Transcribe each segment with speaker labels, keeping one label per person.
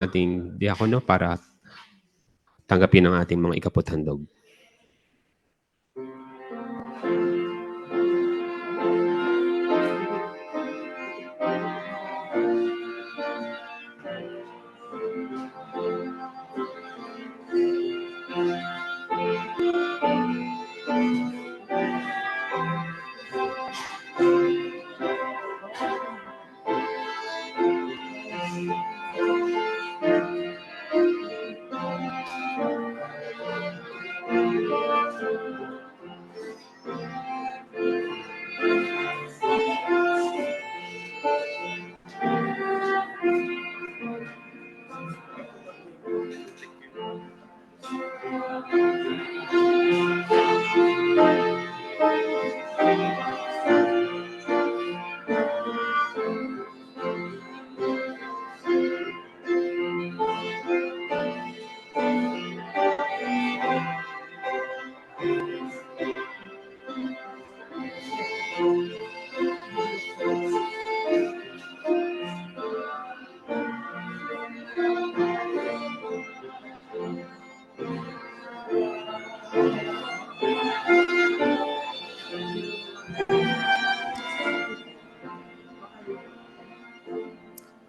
Speaker 1: ating diakono para tanggapin ang ating mga ikaputhandog.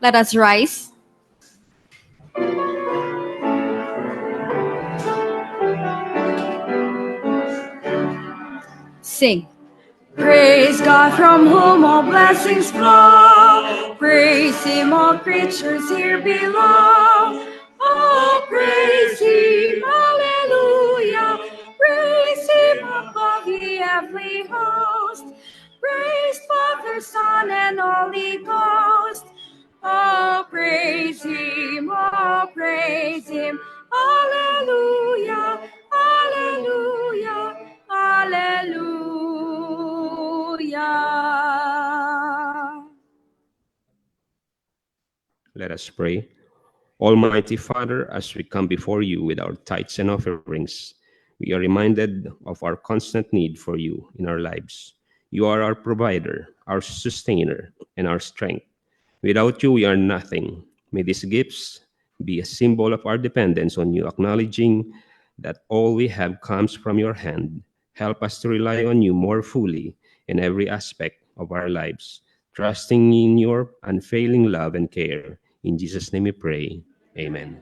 Speaker 2: Let us rise. Sing. Praise God from whom all blessings flow. Praise Him, all creatures here below. Oh, praise Him, hallelujah. Praise Him above the heavenly host. Praise Father, Son, and Holy Ghost. Oh, praise Him, hallelujah, hallelujah, hallelujah.
Speaker 1: Let us pray. Almighty Father, as we come before you with our tithes and offerings, we are reminded of our constant need for you in our lives. You are our provider, our sustainer, and our strength. Without you, we are nothing. May these gifts be a symbol of our dependence on you, acknowledging that all we have comes from your hand. Help us to rely on you more fully in every aspect of our lives, trusting in your unfailing love and care. In Jesus' name we pray. Amen.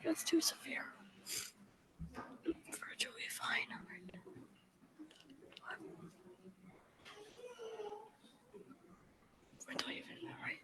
Speaker 2: That's too severe. Virtually fine. We're not even right.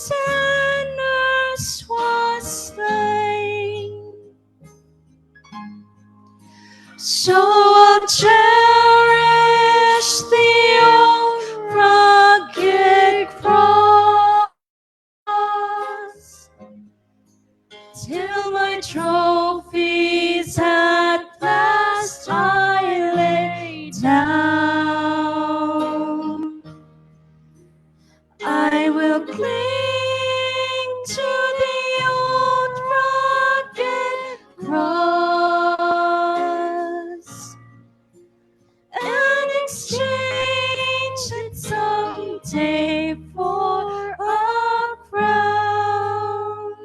Speaker 2: sinners was slain. So I'll cherish the old rugged cross till my trophies at last I lay down. I will cling to the old rugged cross and exchange it someday for a crown.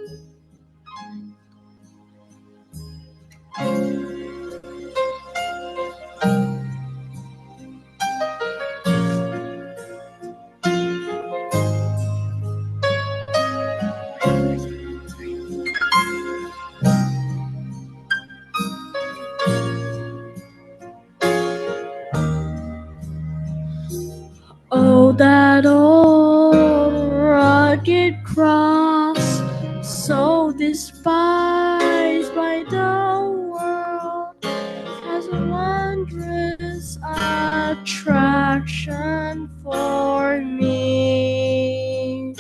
Speaker 2: Oh, that old rugged cross, so despised by the world, has a wondrous attraction for me.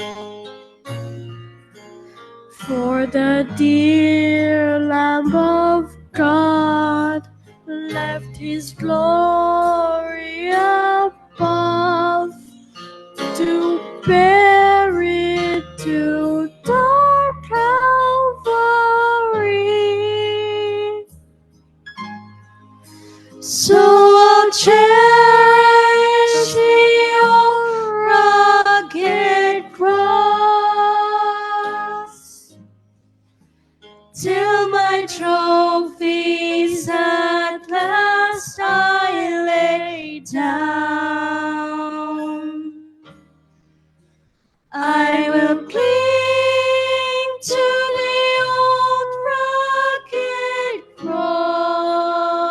Speaker 2: For the dear Lamb of God left his glory above to bear it to dark Calvary. So I'll cherish the old rugged cross till my trophies at last I lay down. I will cling to the old rugged cross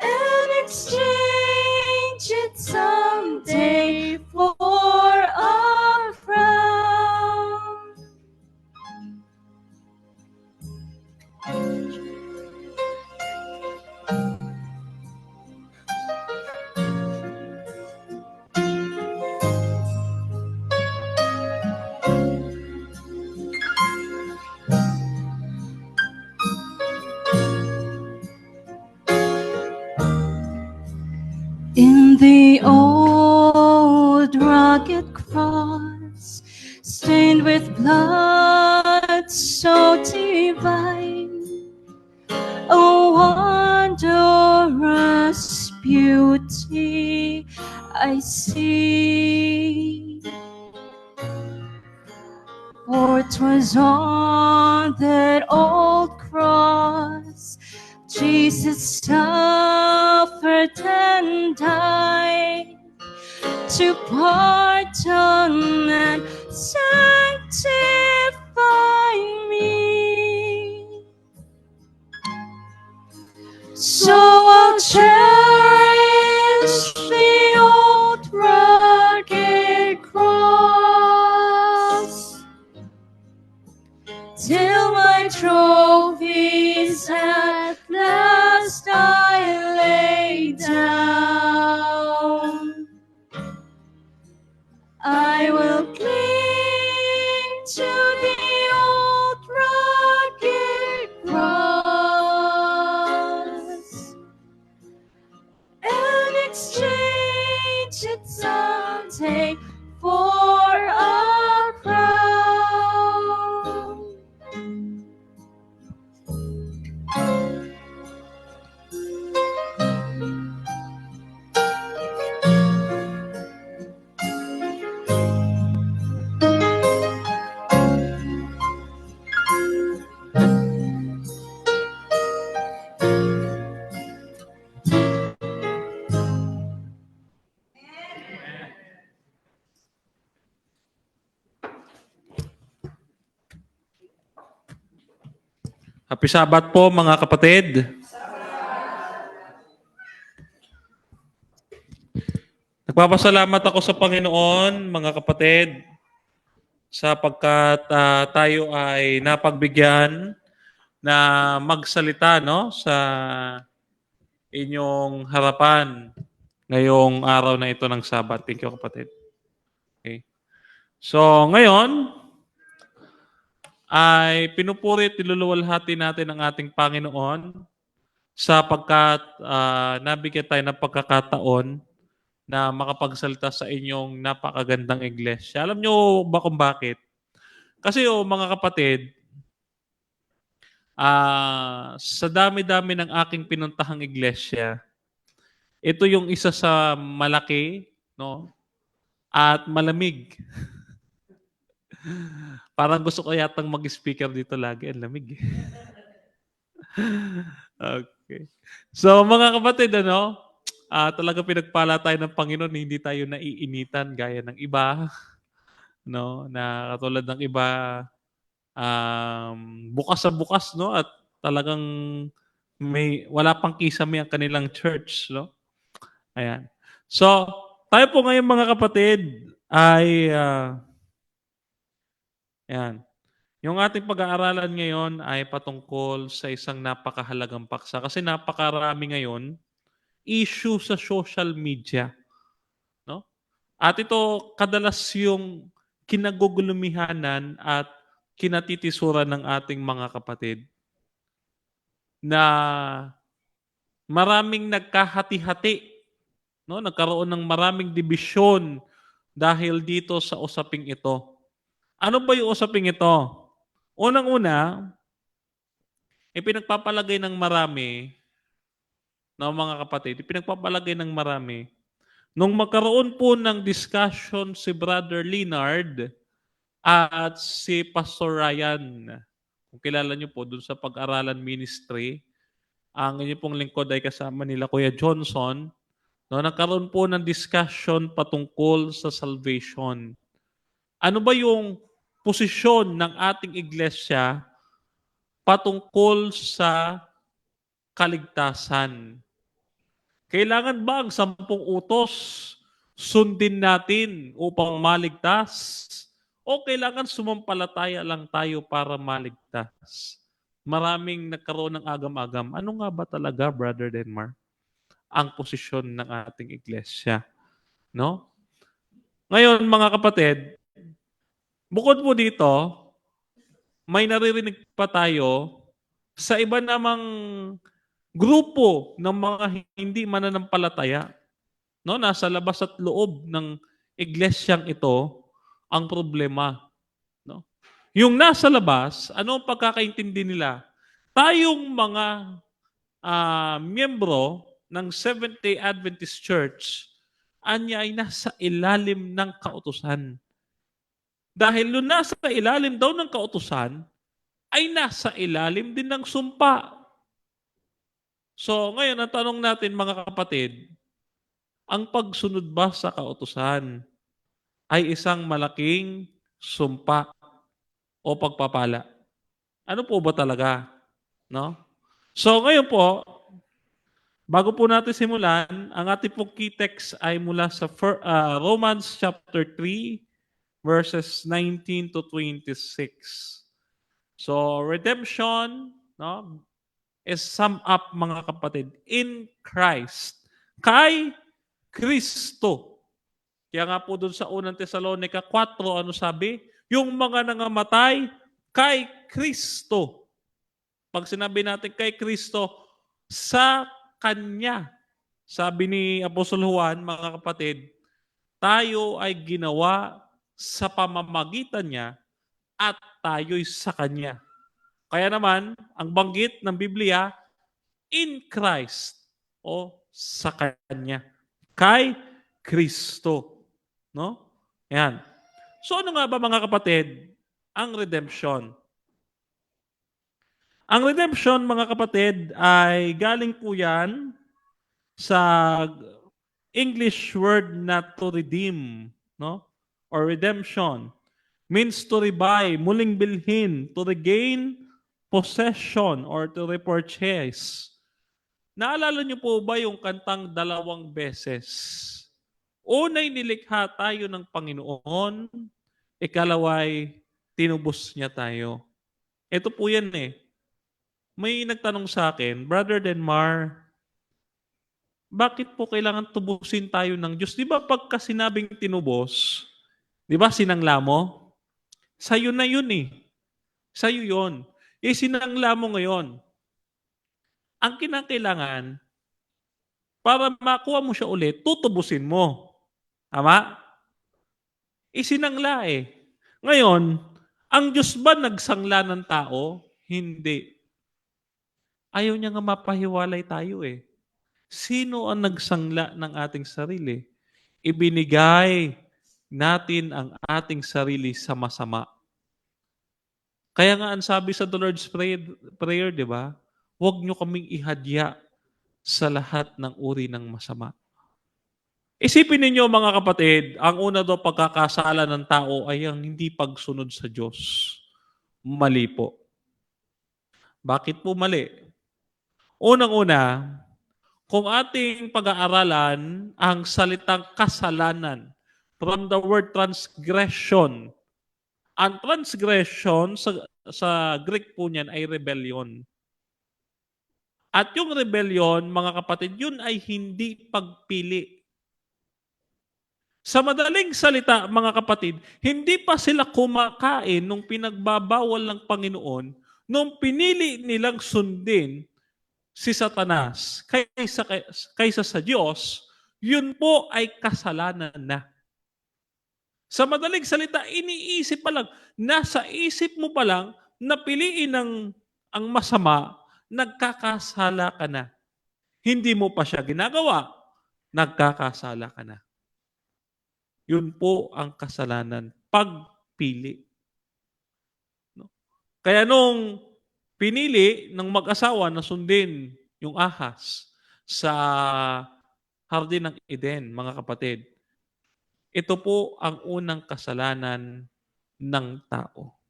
Speaker 2: and exchange it someday for a crown. In the old rugged cross, stained with blood so divine, a wondrous beauty I see. For 'twas on that old cross Jesus suffered and died to pardon and sanctify me. So I'll cherish the old rugged cross till my trophies at last I lay down. I will cling to the old rugged cross and exchange it someday for a crown.
Speaker 3: Happy Sabbath po mga kapatid. Nagpapasalamat ako sa Panginoon, mga kapatid, sapagkat tayo ay napagbigyan na magsalita no sa inyong harapan ngayong araw na ito ng Sabat. Thank you, kapatid. Okay. So, ngayon ay pinupuri at niluluwalhati natin ang ating Panginoon sapagkat nabigyan tayo ng pagkakataon na makapagsalita sa inyong napakagandang iglesia. Alam nyo ba kung bakit? Kasi mga kapatid, sa dami-dami ng aking pinuntahang iglesia, ito yung isa sa malaki, no? At malamig. Parang gusto ko yatang mag-speaker dito lagi. Ang lamig. Okay. So mga kapatid, talaga pinagpala tayo ng Panginoon, hindi tayo naiinitan gaya ng iba, no? Na katulad ng iba, bukas sa bukas, no? At talagang wala pang kisame ang kanilang church, no? Ayan. So, tayo po ngayon mga kapatid ay ayan. Yung ating pag-aaralan ngayon ay patungkol sa isang napakahalagang paksa kasi napakarami ngayon issue sa social media, no? At ito kadalas yung kinagugulumihanan at kinatitisura ng ating mga kapatid na maraming nagkahati-hati, no? Nagkaroon ng maraming dibisyon dahil dito sa usaping ito. Ano ba yung usaping ito? Unang-una, ipinagpapalagay ng marami, no, mga kapatid, ipinagpapalagay ng marami, nung magkaroon po ng discussion si Brother Leonard at si Pastor Ryan, kung kilala niyo po dun sa pag-aralan ministry, ang inyong pong lingkod ay kasama nila Kuya Johnson, no, nagkaroon po ng discussion patungkol sa salvation. Ano ba yung posisyon ng ating iglesia patungkol sa kaligtasan? Kailangan ba ang 10 utos sundin natin upang maligtas? O kailangan sumampalataya lang tayo para maligtas? Maraming nagkaroon ng agam-agam. Ano nga ba talaga, Brother Denmar, ang posisyon ng ating iglesia? No? Ngayon, mga kapatid, bukod po dito, may naririnig pa tayo sa iba namang grupo ng mga hindi mananampalataya. No, nasa labas at loob ng iglesyang ito ang problema, no? Yung nasa labas, ano ang pagkakaintindi nila? Tayong mga miyembro ng Seventh-day Adventist Church, anya ay nasa ilalim ng kautusan. Dahil nung nasa ilalim daw ng kautusan, ay nasa ilalim din ng sumpa. So ngayon, ang tanong natin mga kapatid, ang pagsunod ba sa kautusan ay isang malaking sumpa o pagpapala? Ano po ba talaga? No? So ngayon po, bago po natin simulan, ang ating pong key text ay mula sa Romans chapter 3, verses 19 to 26. So redemption, no, is sum up mga kapatid in Christ. Kay Kristo. Kaya nga po doon sa unang Tesalonica 4, ano sabi? Yung mga nangamatay kay Kristo. Pag sinabi natin kay Kristo, sa Kanya. Sabi ni Apostol Juan, mga kapatid, tayo ay ginawa sa pamamagitan niya at tayo'y sa Kanya. Kaya naman, ang banggit ng Biblia, in Christ o sa Kanya. Kay Kristo. No? Yan. So ano nga ba mga kapatid, ang redemption? Ang redemption mga kapatid ay galing po yan sa English word na to redeem, no? Or redemption means to rebuy, muling bilhin, to regain possession or to repurchase. Naalala niyo po ba yung kantang 2 beses? Unay nilikha tayo ng Panginoon, ikalaway, tinubos niya tayo. Ito po yan eh. May nagtanong sa akin, Brother Denmar, bakit po kailangan tubusin tayo ng Diyos? Di ba pagka sinabing tinubos, di ba sinangla mo? Sa'yo na yun eh. Sa'yo yun. Sinangla mo ngayon. Ang kinakailangan, para makuha mo siya ulit, tutubusin mo. Tama? Isinangla eh. Ngayon, ang Diyos ba nagsangla ng tao? Hindi. Ayaw niya nga mapahiwalay tayo eh. Sino ang nagsangla ng ating sarili? Ibinigay natin ang ating sarili sa masama. Kaya nga ang sabi sa the Lord's Prayer, di ba? Huwag niyo kaming ihadya sa lahat ng uri ng masama. Isipin ninyo mga kapatid, ang una daw pagkakasala ng tao ay ang hindi pagsunod sa Diyos. Mali po. Bakit po mali? Unang-una, kung ating pag-aaralan ang salitang kasalanan from the word transgression, ang transgression sa Greek po niyan ay rebellion. At yung rebellion, mga kapatid, yun ay hindi pagpili. Sa madaling salita, mga kapatid, hindi pa sila kumakain nung pinagbabawal ng Panginoon nung pinili nilang sundin si Satanas kaysa sa Diyos, yun po ay kasalanan na. Sa madaling salita, iniisip pa lang, nasa isip mo pa lang, napiliin ang masama, nagkakasala ka na. Hindi mo pa siya ginagawa, nagkakasala ka na. Yun po ang kasalanan, pagpili. No? Kaya nung pinili ng mag-asawa na sundin yung ahas sa Hardin ng Eden, mga kapatid, ito po ang unang kasalanan ng tao.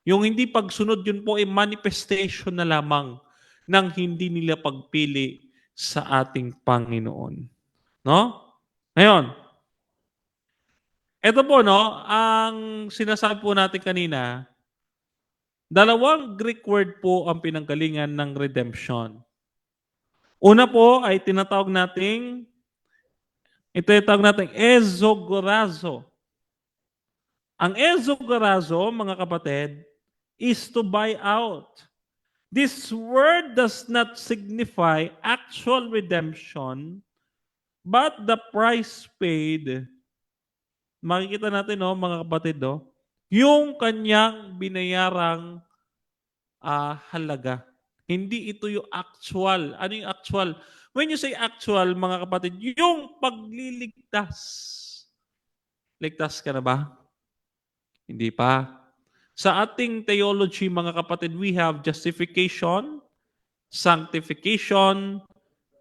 Speaker 3: Yung hindi pagsunod, yun po ay manifestation na lamang ng hindi nila pagpili sa ating Panginoon. No? Ngayon, ito po, no, ang sinasabi po natin kanina, dalawang Greek word po ang pinanggalingan ng redemption. Una po ay tinatawag nating ezogorazo. Ang ezogorazo, mga kapatid, is to buy out. This word does not signify actual redemption, but the price paid. Makikita natin, no, mga kapatid, no, yung kanyang binayarang halaga. Hindi ito yung actual. Ano yung actual? When you say actual, mga kapatid, yung pagliligtas. Ligtas ka na ba? Hindi pa. Sa ating theology, mga kapatid, we have justification, sanctification,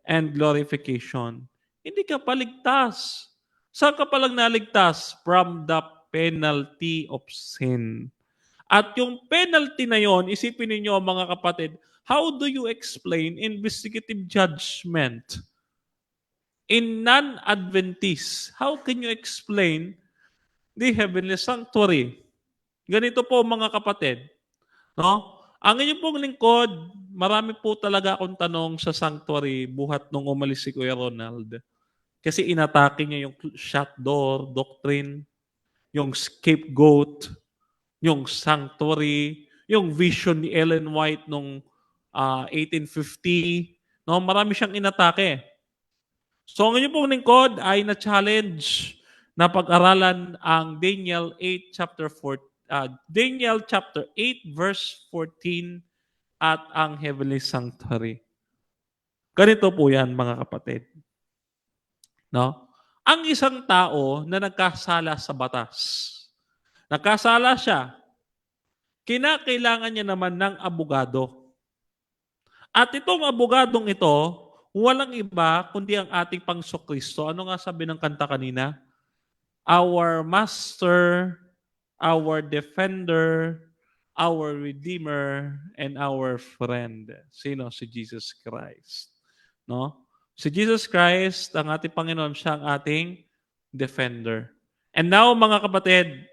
Speaker 3: and glorification. Hindi ka pa ligtas. Saan ka palang naligtas? From the penalty of sin. At yung penalty na yon, isipin ninyo mga kapatid, how do you explain investigative judgment? In non-Adventist, how can you explain the heavenly sanctuary? Ganito po mga kapatid. No? Ang inyong pong lingkod, marami po talaga akong tanong sa sanctuary buhat nung umalis si Kuya Ronald. Kasi inatake niya yung shut door doctrine, yung scapegoat, yung sanctuary, yung vision ni Ellen White nung 1850. No, marami siyang inatake. So ang inyong pong lingkod ay na-challenge na pag-aralan ang Daniel 8 chapter 4, Daniel chapter 8 verse 14 at ang heavenly sanctuary. Ganito po yan mga kapatid. No? Ang isang tao na nagkasala sa batas, nagkasala siya, kinakailangan niya naman ng abogado. At itong abogadong ito, walang iba kundi ang ating Pangso-Kristo. Ano nga sabi ng kanta kanina? Our Master, our Defender, our Redeemer, and our Friend. Sino? Si Jesus Christ. No? Si Jesus Christ, ang ating Panginoon, siya ang ating defender. And now, mga kapatid,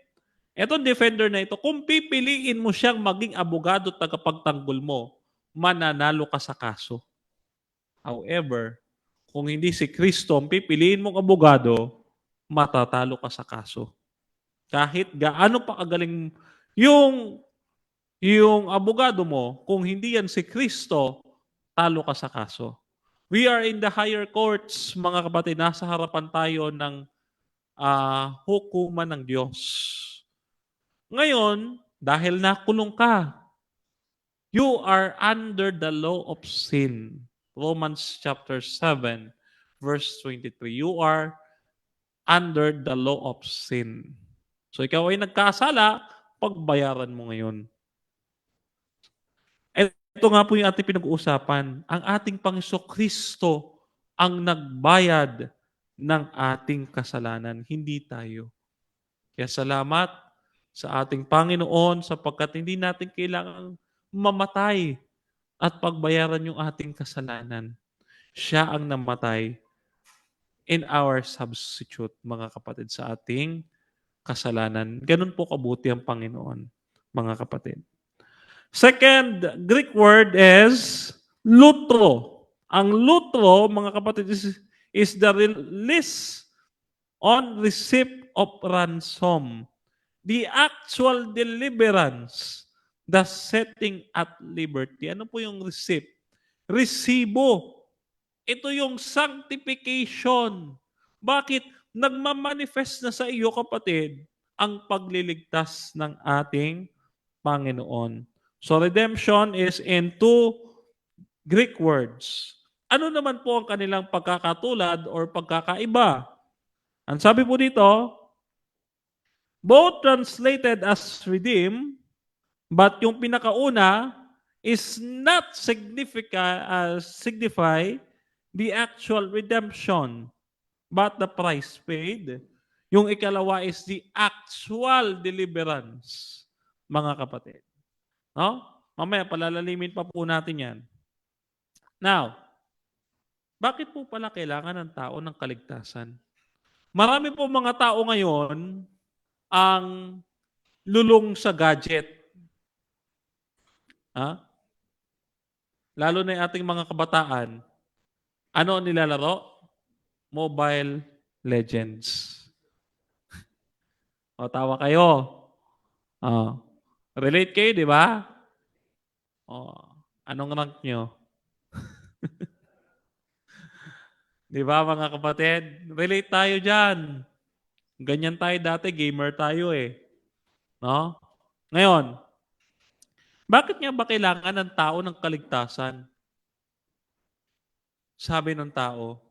Speaker 3: etong defender na ito, kung pipiliin mo siyang maging abogado at tagapagtanggol mo, mananalo ka sa kaso. However, kung hindi si Kristo ang pipiliin mong abogado, matatalo ka sa kaso. Kahit gaano pa kagaling yung abogado mo, kung hindi yan si Kristo, talo ka sa kaso. We are in the higher courts, mga kapatid. Nasa harapan tayo ng hukuman ng Diyos. Ngayon, dahil nakulong ka, you are under the law of sin. Romans chapter 7, verse 23. You are under the law of sin. So ikaw ay nagkasala, pagbayaran mo ngayon. Ito nga po yung ating pinag-uusapan. Ang ating Panginoon Kristo ang nagbayad ng ating kasalanan, hindi tayo. Kaya salamat sa ating Panginoon sapagkat hindi natin kailangang mamatay at pagbayaran yung ating kasalanan. Siya ang namatay in our substitute, mga kapatid, sa ating kasalanan. Ganun po kabuti ang Panginoon, mga kapatid. Second Greek word is lutro. Ang lutro, mga kapatid, is the release on receipt of ransom. The actual deliverance, the setting at liberty. Ano po yung receipt? Resibo. Ito yung sanctification. Bakit? Nagmamanifest na sa iyo, kapatid, ang pagliligtas ng ating Panginoon. So redemption is in two Greek words. Ano naman po ang kanilang pagkakatulad or pagkakaiba? Ang sabi po dito, both translated as redeem, but yung pinakauna is not signify the actual redemption, but the price paid. Yung ikalawa is the actual deliverance, mga kapatid. No? Mamaya, palalalimin pa po natin yan. Now, bakit po pala kailangan ng tao ng kaligtasan? Marami po mga tao ngayon ang lulong sa gadget. Lalo na yung ating mga kabataan. Ano ang nilalaro? Mobile Legends. O, tawa kayo. Relate kayo, di ba? Anong rank nyo? Di ba, mga kapatid? Relate tayo dyan. Ganyan tayo dati, gamer tayo eh. No? Ngayon, bakit nga ba kailangan ng tao ng kaligtasan? Sabi ng tao,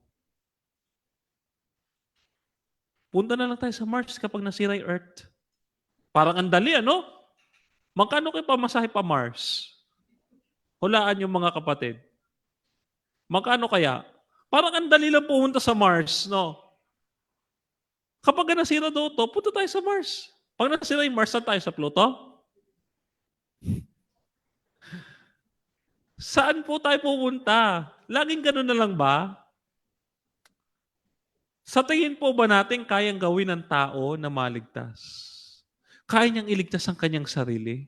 Speaker 3: punta na lang tayo sa Mars kapag nasira yung Earth. Parang ang dali, ano? Magkano kayo pamasahe pa Mars? Hulaan yung mga kapatid. Magkano kaya? Parang ang dali lang pumunta sa Mars, no? Kapag nasira daw ito, punta tayo sa Mars. Pag nasira yung Mars, saan tayo sa Pluto? Saan po tayo pupunta? Laging ganun na lang ba? Sa tingin po ba natin kayang gawin ng tao na maligtas? Kaya niyang iligtas ang kanyang sarili?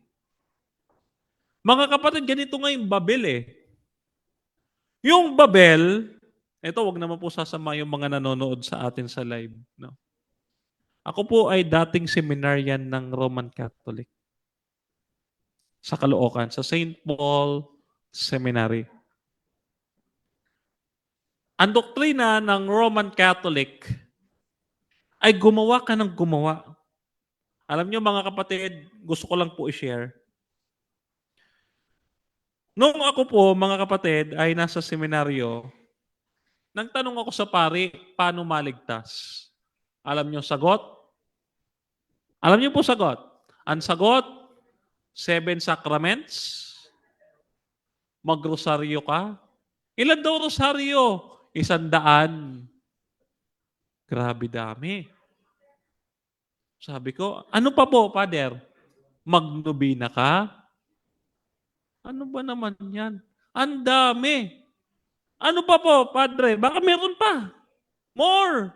Speaker 3: Mga kapatid, ganito nga yung Babel eh. Yung Babel, ito wag naman po sasama yung mga nanonood sa atin sa live. No? Ako po ay dating seminarian ng Roman Catholic. Sa Caloocan, sa St. Paul Seminary. Ang doktrina ng Roman Catholic ay gumawa ka ng gumawa. Alam niyo mga kapatid, gusto ko lang po i-share. Noong ako po, mga kapatid, ay nasa seminaryo, nagtanong ako sa pari, paano maligtas? Alam niyo sagot? Alam niyo po sagot? Ang sagot, 7 sacraments, magrosaryo ka. Ilan daw rosaryo? 100. Grabe dami. Sabi ko, ano pa po, Father? Magnobina ka? Ano ba naman yan? Ang dami. Ano pa po, Padre? Baka meron pa. More.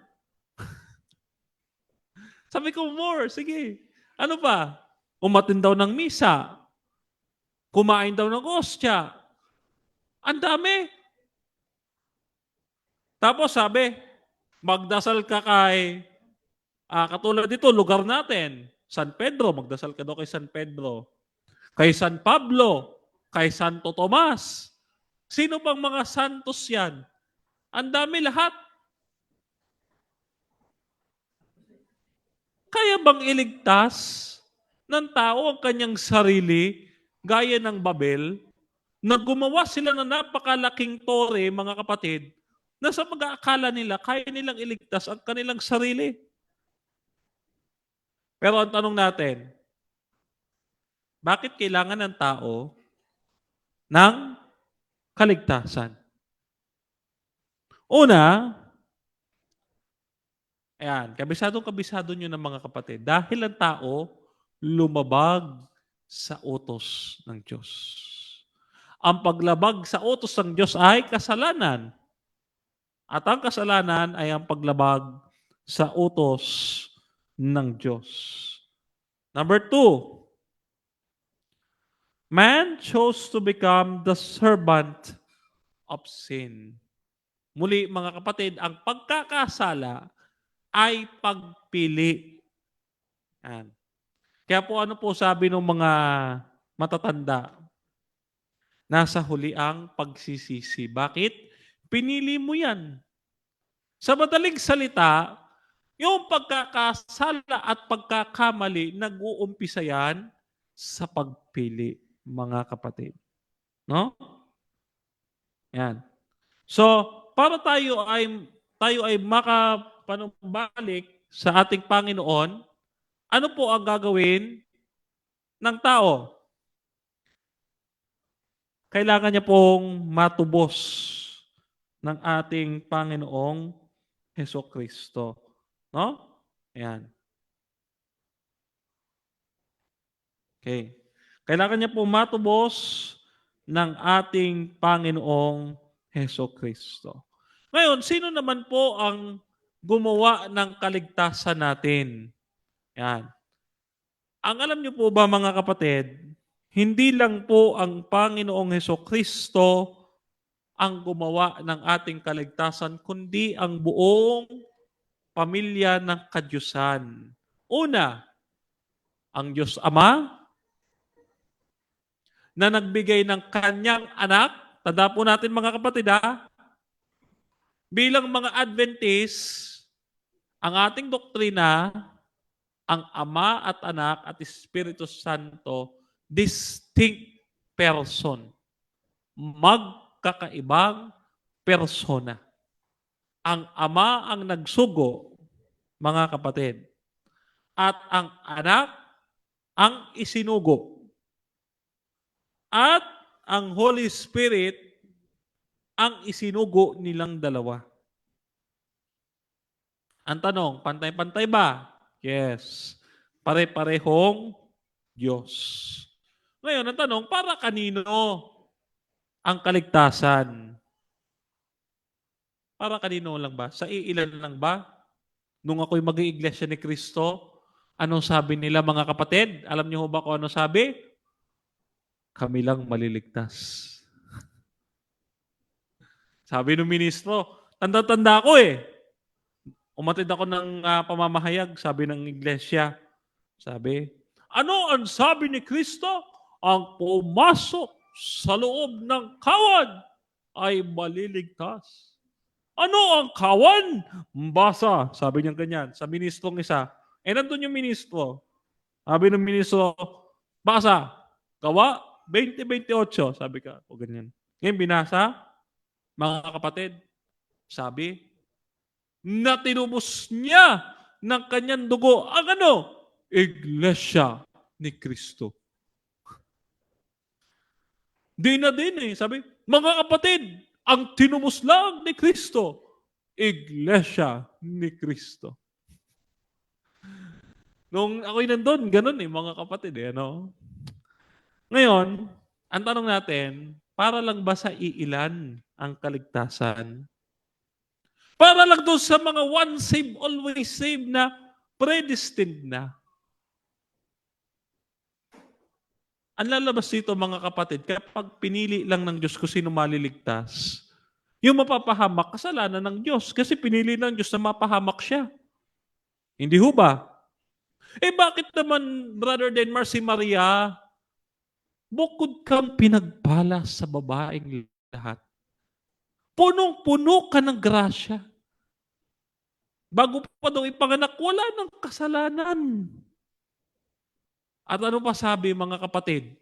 Speaker 3: Sabi ko, more. Sige. Ano pa? Umatin daw ng misa. Kumain daw ng ostya. Ang dami. Tapos sabi, magdasal ka kay, katulad dito, lugar natin, San Pedro, magdasal ka daw kay San Pedro. Kay San Pablo, kay Santo Tomas. Sino bang mga santos yan? Ang dami lahat. Kaya bang iligtas ng tao ang kanyang sarili gaya ng Babel na gumawa sila ng napakalaking tore, mga kapatid, na sa pag-aakala nila, kaya nilang iligtas ang kanilang sarili. Pero ang tanong natin, bakit kailangan ng tao ng kaligtasan? Una, ayan, kabisado nyo ng mga kapatid. Dahil ang tao lumabag sa utos ng Diyos. Ang paglabag sa utos ng Diyos ay kasalanan. At ang kasalanan ay ang paglabag sa utos ng Diyos. Number 2, man chose to become the servant of sin. Muli, mga kapatid, ang pagkakasala ay pagpili. Yan. Kaya po ano po sabi ng mga matatanda? Nasa huli ang pagsisisi. Bakit? Pinili mo yan. Sa madaling salita, yung pagkakasala at pagkakamali, nag-uumpisa yan sa pagpili, mga kapatid. No? Yan. So, para tayo ay makapanumbalik sa ating Panginoon, ano po ang gagawin ng tao? Kailangan niya pong matubos ng ating Panginoong Hesukristo. No? Ayan. Okay. Kailangan niya pong matubos ng ating Panginoong Hesukristo. Ngayon, sino naman po ang gumawa ng kaligtasan natin? Yan. Ang alam niyo po ba, mga kapatid, hindi lang po ang Panginoong Hesukristo ang gumawa ng ating kaligtasan, kundi ang buong pamilya ng kadyusan. Una, ang Diyos Ama na nagbigay ng kanyang anak. Tanda po natin, mga kapatid, bilang mga Adventist, ang ating doktrina, ang Ama at Anak at Espiritu Santo, distinct person. Magkakaibang persona. Ang Ama ang nagsugo, mga kapatid. At ang Anak ang isinugo. At ang Holy Spirit ang isinugo nilang dalawa. Ang tanong, pantay-pantay ba? Yes. Pare-parehong Diyos. Ngayon, ang tanong, para kanino ang kaligtasan? Para kanino lang ba? Sa iilan lang ba? Nung ako'y mag-iiglesia ni Kristo, anong sabi nila, mga kapatid? Alam niyo ba kung ano sabi? Kami lang maliligtas. Sabi ng ministro, tanda-tanda ako eh. Umatid ako ng pamamahayag, sabi ng iglesia. Sabi, ano ang sabi ni Kristo? Ang pumasok sa loob ng kawan ay maliligtas. Ano ang kawan? Basa, sabi niya ganyan, sa ministrong isa. Nandun yung ministro. Sabi ng ministro, basa, Gawa 20:28, sabi ka, o ganyan. Ngayon binasa, mga kapatid, sabi, na tinubos niya ng kanyang dugo ang ano? Iglesia ni Kristo. Di na din eh. Sabi, mga kapatid, ang tinubos lang ni Kristo, Iglesia ni Kristo. Nung ako'y nandun, ganun eh, mga kapatid eh, ano? Ngayon, ang tanong natin, para lang ba sa iilan ang kaligtasan? Para lang doon sa mga once saved, always saved na predestined na. Ang lalabas dito mga kapatid, kapag pinili lang ng Diyos kung sino maliligtas, yung mapapahamak, kasalanan ng Diyos. Kasi pinili ng Diyos na mapahamak siya. Hindi ho ba? Bakit naman, Brother Denmar, si Maria, bukod kang pinagpala sa babaeng lahat. Punong-puno ka ng grasya. Bago pa daw ipanganak, wala ng kasalanan. At ano pa sabi mga kapatid?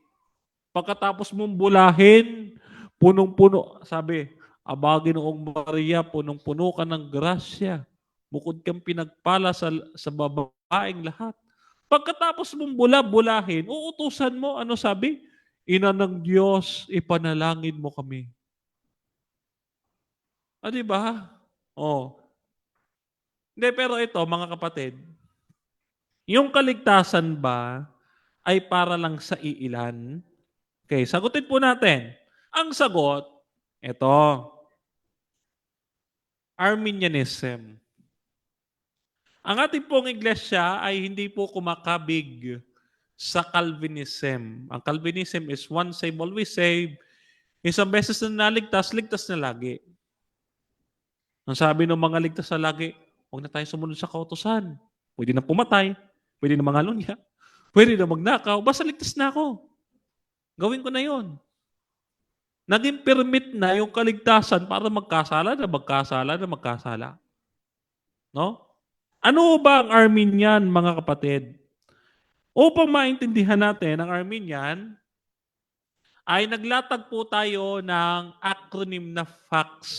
Speaker 3: Pagkatapos mong bulahin, punong-puno, sabi, Aba, Ginoong Maria, punong-puno ka ng grasya. Bukod kang pinagpala sa babaeng lahat. Pagkatapos mong bulahin, uutusan mo, ano sabi? Ina ng Diyos, ipanalangin mo kami. Di ba? Hindi, pero ito, mga kapatid, yung kaligtasan ba ay para lang sa iilan? Okay, sagutin po natin. Ang sagot, ito, Arminianism. Ang ating pong iglesia ay hindi po kumakabig sa Calvinism. Ang Calvinism is once saved, always saved. Isang beses na naligtas, ligtas na lagi. Ang sabi ng mga ligtas na lagi, huwag na tayo sumunod sa kautusan. Pwede na pumatay, pwede na mangalunya, pwede na magnakaw, basta ligtas na ako. Gawin ko na yon. Naging permit na yung kaligtasan para magkasala. No? Ano ba ang Arminian, mga kapatid? Upang maintindihan natin ang Arminian, ay naglatag po tayo ng acronym na FACTS.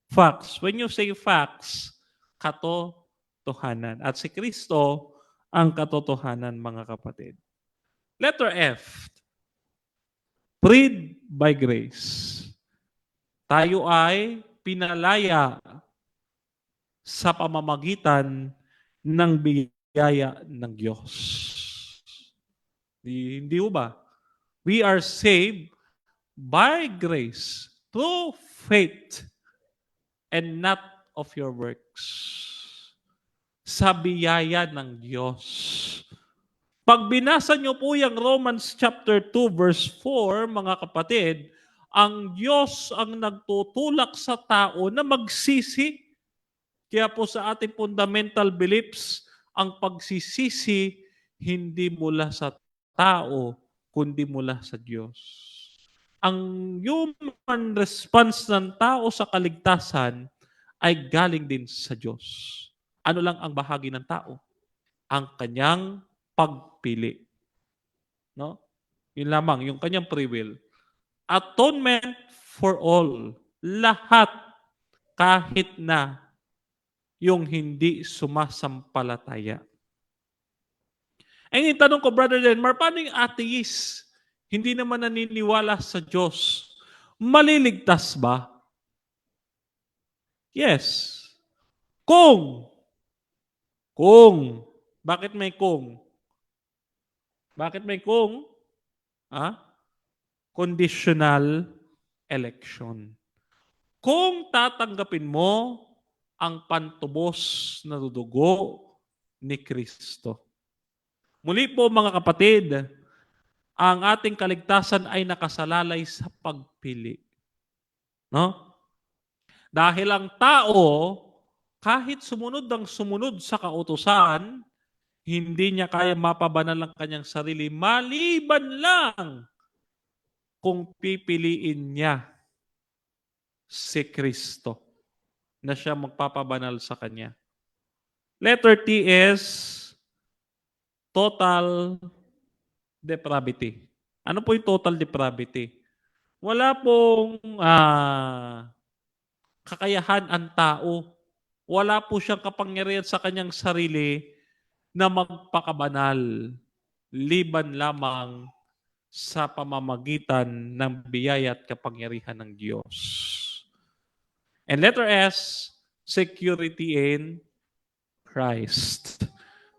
Speaker 3: FACTS. When you say FACTS, katotohanan. At si Kristo ang katotohanan, mga kapatid. Letter F. Freed by grace. Tayo ay pinalaya sa pamamagitan ng biyaya ng Diyos. Hindi ba? We are saved by grace through faith and not of your works. Sa biyaya ng Diyos. Pag binasa nyo po yung Romans chapter 2 verse 4, mga kapatid, ang Diyos ang nagtutulak sa tao na magsisi. Kaya po sa ating fundamental beliefs, ang pagsisisi hindi mula sa tao, kundi mula sa Diyos. Ang human response ng tao sa kaligtasan ay galing din sa Diyos. Ano lang ang bahagi ng tao? Ang kanyang pagpili. No? Yun lamang, yung kanyang free will. Atonement for all. Lahat, kahit na yung hindi sumasampalataya. Ang tanong ko, Brother Denmar, paano yung atheist? Hindi naman naniniwala sa Diyos. Maliligtas ba? Yes. Kung. Bakit may kung? Bakit may kung? Conditional election. Kung tatanggapin mo ang pantubos na dugo ni Kristo. Muli po mga kapatid, ang ating kaligtasan ay nakasalalay sa pagpili. No? Dahil ang tao, kahit sumunod sa kautusan, hindi niya kaya mapabanal ang kanyang sarili, maliban lang kung pipiliin niya si Kristo na siya magpapabanal sa kanya. Letter T is total depravity. Ano po yung total depravity? Wala pong kakayahan ang tao. Wala po siyang kapangyarihan sa kanyang sarili na magpakabanal, liban lamang sa pamamagitan ng biyaya at kapangyarihan ng Diyos. And letter S, security in Christ.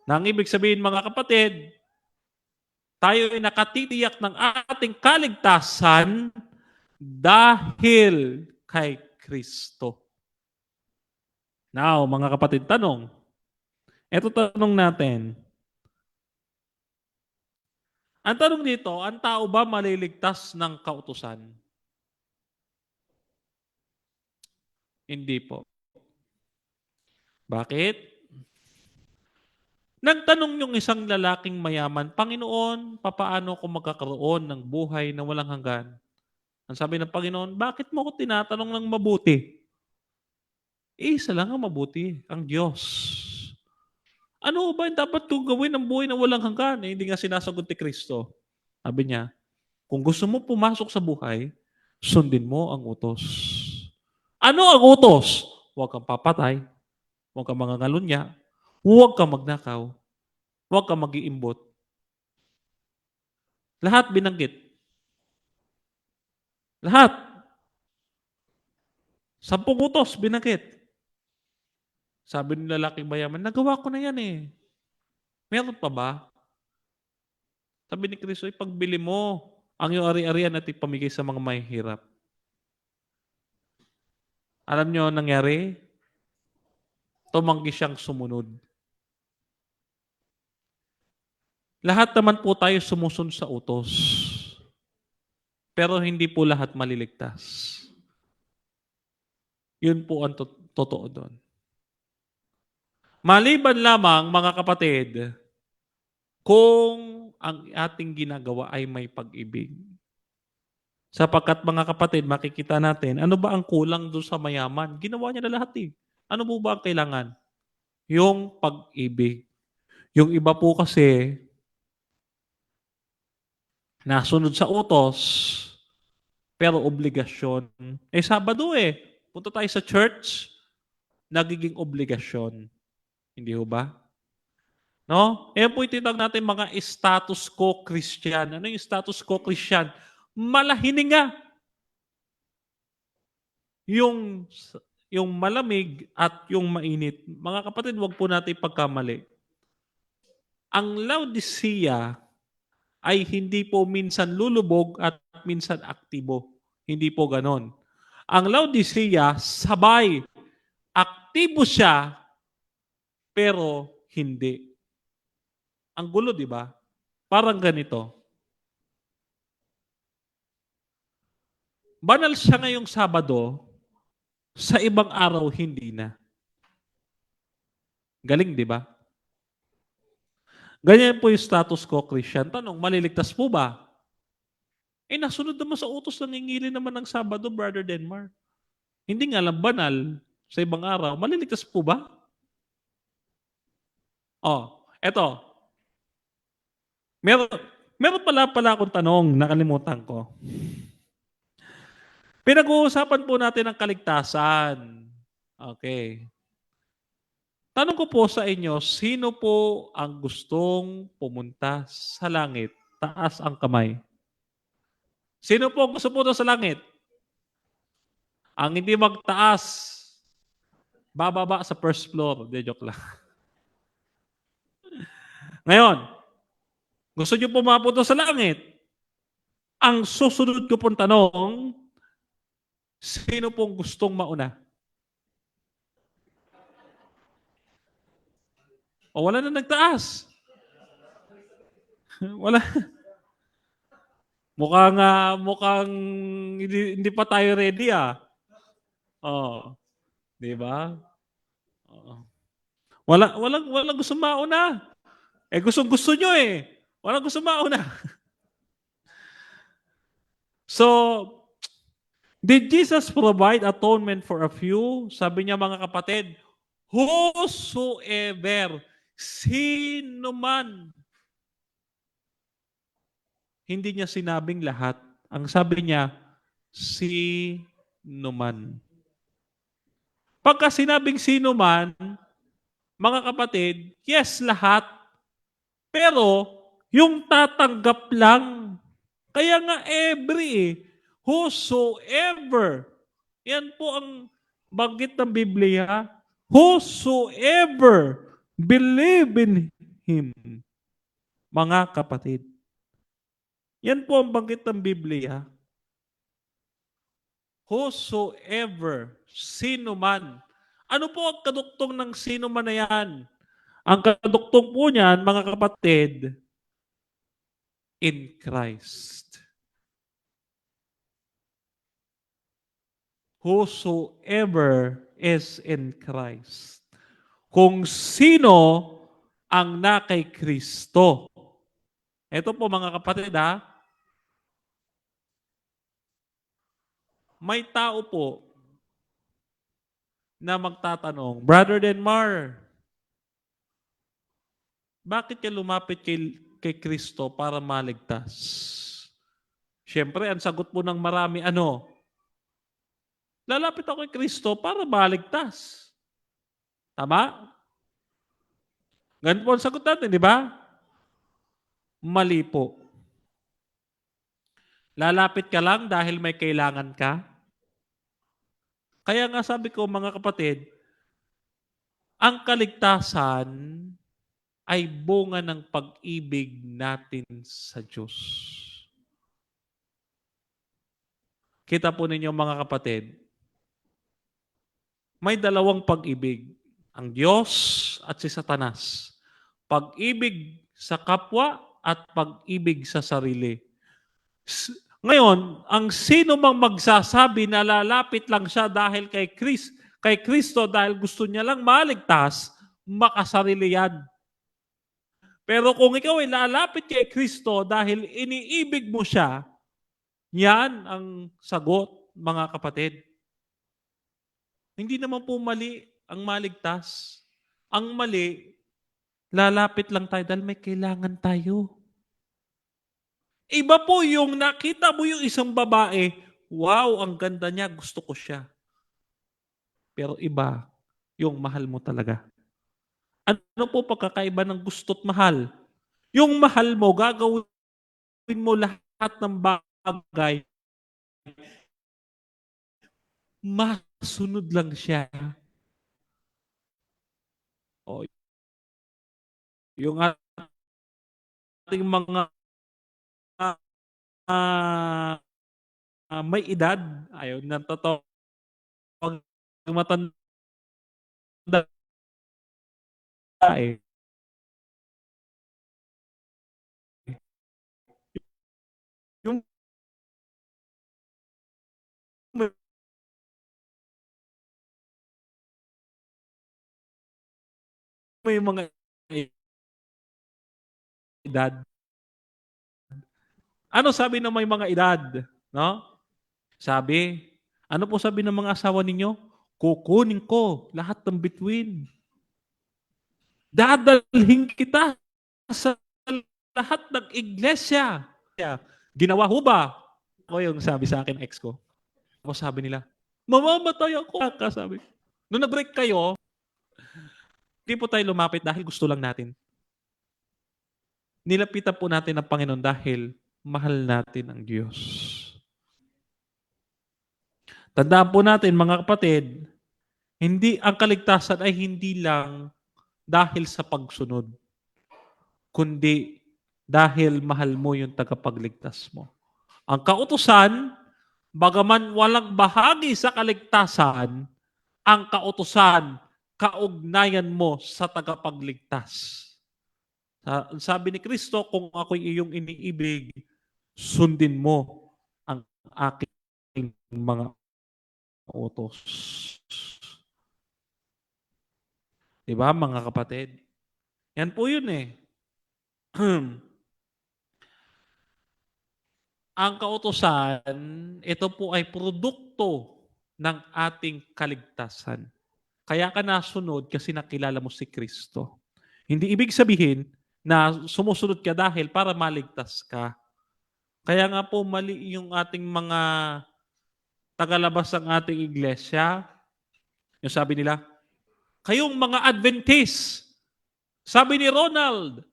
Speaker 3: Nang ibig sabihin, mga kapatid, tayo ay nakatitiyak ng ating kaligtasan dahil kay Kristo. Now, mga kapatid, tanong, Ito tanong natin. Ang tanong dito, ang tao ba maliligtas ng kautusan? Hindi po. Bakit? Nagtanong yung isang lalaking mayaman, Panginoon, papaano ako magkakaroon ng buhay na walang hanggan? Ang sabi ng Panginoon, bakit mo ako tinatanong ng mabuti? Isa lang ang mabuti, ang Diyos. Ano ba yung dapat kong gawin ng buhay na walang hanggan? Eh, hindi nga sinasagot ni Kristo. Sabi niya, kung gusto mo pumasok sa buhay, sundin mo ang utos. Ano ang utos? Huwag kang papatay, huwag kang mangangalunya, huwag kang magnakaw, huwag kang mag-iimbot. Lahat binanggit. Lahat. 10 utos binanggit. Sabi ng lalaking mayaman, nagawa ko na yan eh. Meron pa ba? Sabi ni Kristo, ipagbili mo ang iyong ari-arian at ipamigay sa mga mahihirap. Alam niyo ang nangyari? Tumanggi siyang sumunod. Lahat naman po tayo sumusunod sa utos. Pero hindi po lahat maliligtas. Yun po ang totoo doon. Maliban lamang, mga kapatid, kung ang ating ginagawa ay may pag-ibig. Sapagkat mga kapatid, makikita natin, ano ba ang kulang doon sa mayaman? Ginawa niya na lahat eh. Ano po ba ang kailangan? Yung pag-ibig. Yung iba po kasi, nasunod sa utos, pero obligasyon. Eh, Sabado eh. Punta tayo sa church, nagiging obligasyon. Hindi ho ba? No? Yan po ititawag natin mga status quo Christian. Ano yung status quo Christian? Malahininga. Yung malamig at yung mainit. Mga kapatid, wag po natin pagkamali. Ang Laodicea ay hindi po minsan lulubog at minsan aktibo. Hindi po ganon. Ang Laodicea, sabay. Aktibo siya, pero hindi. Ang gulo, di ba? Parang ganito. Banal siya ngayong Sabado, sa ibang araw hindi na. Galing, di ba? Ganyan po yung status quo Christian. Tanong, maliligtas po ba? Eh, nasunod naman sa utos, nangingili naman ng Sabado, Brother Denmark. Hindi nga lang banal sa ibang araw. Maliligtas po ba? Oh, eto. Meron pala akong tanong, nakalimutan ko. Pinag-uusapan po natin ang kaligtasan. Okay. Tanong ko po sa inyo, sino po ang gustong pumunta sa langit? Taas ang kamay. Sino po ang gusto pumunta sa langit? Ang hindi magtaas, bababa sa first floor. Hindi, joke lang. Ngayon, gusto niyo po mapunta sa langit? Ang susunod ko pong tanong, sino pong gustong mauna? O wala na nagtaas. Wala. Mukhang hindi pa tayo ready ah. Oh, 'di ba? Oh. Walang gusto mauna. Eh gusto nyo eh. Walang gusto mauna. So, did Jesus provide atonement for a few? Sabi niya mga kapatid, whosoever, sino man. Hindi niya sinabing lahat. Ang sabi niya, sino man. Pagka sinabing sino man, mga kapatid, yes, lahat. Pero, yung tatanggap lang. Kaya nga every eh. Whosoever. Yan po ang banggit ng Biblia. Whosoever believe in Him. Mga kapatid. Yan po ang banggit ng Biblia. Whosoever, sino man. Ano po ang kaduktong ng sino man na yan? Ang kaduktong po niyan, mga kapatid, in Christ. Whosoever is in Christ. Kung sino ang na kay Kristo. Ito po mga kapatid may tao po na magtatanong, Brother Denmar, bakit ka lumapit kay Kristo para maligtas? Siyempre, ang sagot po ng marami, lalapit ako kay Kristo para maligtas. Tama? Ganun po ang sagot natin, di ba? Mali po. Lalapit ka lang dahil may kailangan ka? Kaya nga sabi ko, mga kapatid, ang kaligtasan ay bunga ng pag-ibig natin sa Diyos. Kita po ninyo mga kapatid, may dalawang pag-ibig. Ang Diyos at si Satanas. Pag-ibig sa kapwa at pag-ibig sa sarili. Ngayon, ang sino mang magsasabi na lalapit lang siya dahil kay Kristo dahil gusto niya lang maligtas, makasarili yan. Pero kung ikaw ay lalapit kay Kristo dahil iniibig mo siya, yan ang sagot, mga kapatid. Hindi naman po mali ang maligtas. Ang mali, lalapit lang tayo dahil may kailangan tayo. Iba po yung nakita mo yung isang babae, wow, ang ganda niya, gusto ko siya. Pero iba, yung mahal mo talaga. Ano po pagkakaiba ng gusto't mahal? Yung mahal mo, gagawin mo lahat ng bagay, masunod lang siya. O, yung ating mga may edad, ayaw na totoo, pag matanda eh. Yung may mga edad. Ano sabi ng may mga edad? No? Sabi, ano po sabi ng mga asawa ninyo? Kukunin ko lahat ng bituin. Dadalhin kita sa lahat ng iglesia. Ginawa ho ba? O yung sabi sa akin, ex ko. Tapos sabi nila, mamamatay ako. Sabi. Nung nag-break kayo, hindi po tayo lumapit dahil gusto lang natin. Nilapitan po natin ang Panginoon dahil mahal natin ang Diyos. Tandaan po natin, mga kapatid, ang kaligtasan ay hindi lang dahil sa pagsunod, kundi dahil mahal mo yung tagapagligtas mo. Ang kautusan, bagaman walang bahagi sa kaligtasan, ang kautusan, kaugnayan mo sa tagapagligtas. Sabi ni Kristo, kung ako'y iyong iniibig, sundin mo ang aking mga utos. Diba, mga kapatid? Yan po yun eh. Ang kautusan, ito po ay produkto ng ating kaligtasan. Kaya ka nasunod kasi nakilala mo si Kristo. Hindi ibig sabihin na sumusunod ka dahil para maligtas ka. Kaya nga po mali yung ating mga tagalabas ng ating iglesia. Yung sabi nila, kayong mga Adventist, sabi ni Ronald,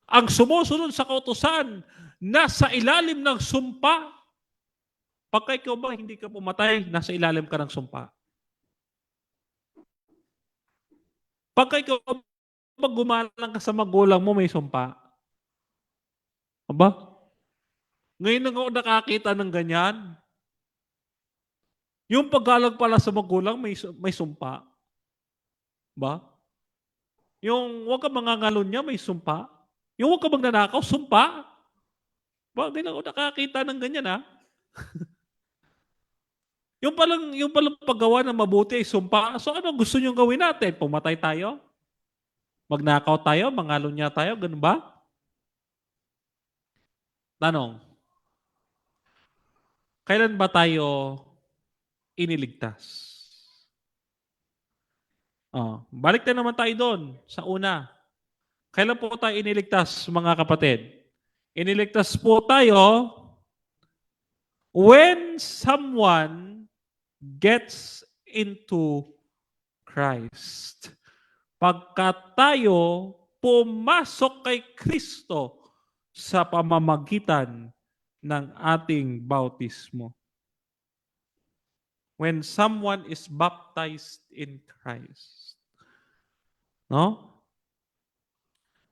Speaker 3: ang sumusunod sa kautusan, nasa ilalim ng sumpa. Pagka ikaw ba hindi ka pumatay, nasa ilalim ka ng sumpa. Pagka ikaw pag gumalang ka sa magulang mo, may sumpa. Aba? Ngayon na ako nakakita ng ganyan. Yung paggalang pala sa magulang, may sumpa. Ba? Yung huwag ka mangangalon niya, may sumpa. Yung huwag ka magnanakaw, sumpa. Hindi na ako nakakita ng ganyan, ha? Yung palang paggawa ng mabuti ay sumpa. So ano gusto niyong gawin natin? Pumatay tayo? Magnakaw tayo? Mangalon niya tayo? Ganun ba? Tanong, kailan ba tayo iniligtas? Balik na naman tayo doon sa una. Kailan po tayo iniligtas, mga kapatid? Iniligtas po tayo when someone gets into Christ. Pagka tayo pumasok kay Kristo sa pamamagitan ng ating bautismo. When someone is baptized in Christ. No?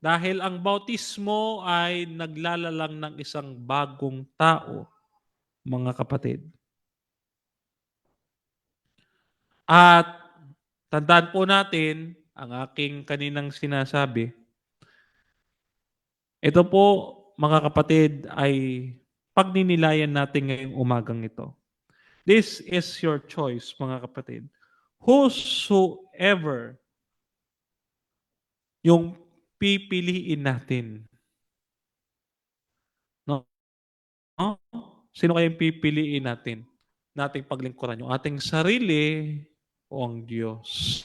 Speaker 3: Dahil ang bautismo ay naglalalang ng isang bagong tao, mga kapatid. At tandaan po natin ang aking kaninang sinasabi. Ito po, mga kapatid, ay pagninilayan natin ngayong umagang ito. This is your choice, mga kapatid. Whosoever yung pipiliin natin. No? Sino kayang pipiliin natin? Nating paglingkuran yung ating sarili o ang Diyos.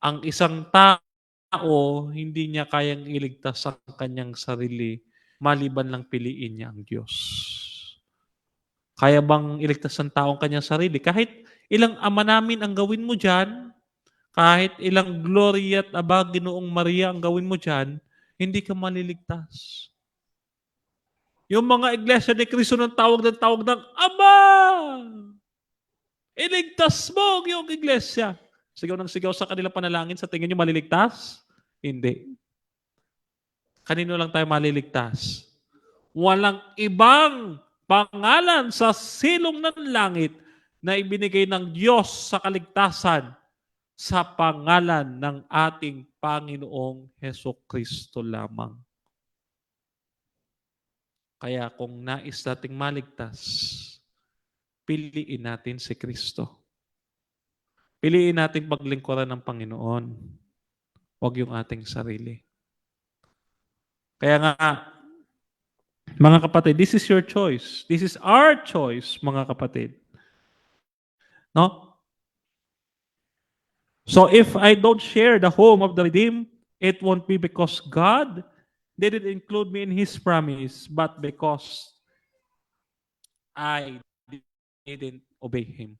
Speaker 3: Ang isang tao, hindi niya kayang iligtas ang kanyang sarili maliban lang piliin niya ang Diyos. Kaya bang iligtas ang tao ang kanyang sarili? Kahit ilang ama namin ang gawin mo dyan, kahit ilang Gloria at Aba, Ginoong Maria ang gawin mo dyan, hindi ka maliligtas. Yung mga iglesia ni Cristo ng tawag ng Ama! Iligtas mo ang iyong iglesia. Sigaw ng sigaw sa kanila panalangin, sa tingin nyo maliligtas? Hindi. Kanino lang tayo maliligtas? Walang ibang pangalan sa silong ng langit na ibinigay ng Diyos sa kaligtasan sa pangalan ng ating Panginoong Hesukristo lamang. Kaya kung nais nating maligtas, piliin natin si Kristo. Piliin natin paglingkuran ng Panginoon. Huwag yung ating sarili. Kaya nga, mga kapatid, this is your choice. This is our choice, mga kapatid. No? So if I don't share the home of the redeemed, it won't be because God didn't include me in His promise, but because I didn't obey Him.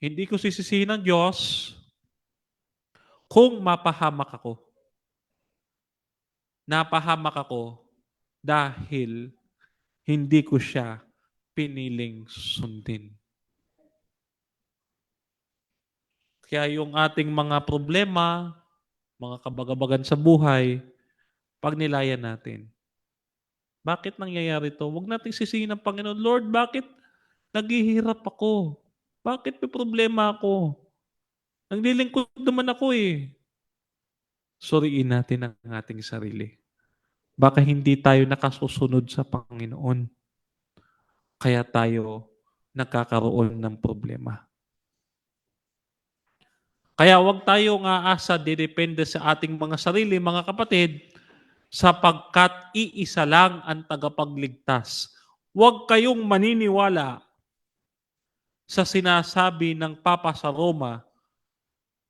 Speaker 3: Hindi ko sisisihin ng Diyos kung mapahamak ako. Napahamak ako dahil hindi ko siya piniling sundin. Kaya yung ating mga problema, mga kabagabagan sa buhay, pagnilayan natin. Bakit nangyayari ito? Huwag nating sisihin ng Panginoon, Lord, bakit naghihirap ako? Bakit may problema ako? Naglilingkod naman ako eh. Suriin natin ang ating sarili. Baka hindi tayo nakasusunod sa Panginoon. Kaya tayo nagkakaroon ng problema. Kaya huwag tayong aasa, didepende sa ating mga sarili, mga kapatid, sapagkat iisa lang ang tagapagligtas. Huwag kayong maniniwala sa sinasabi ng Papa sa Roma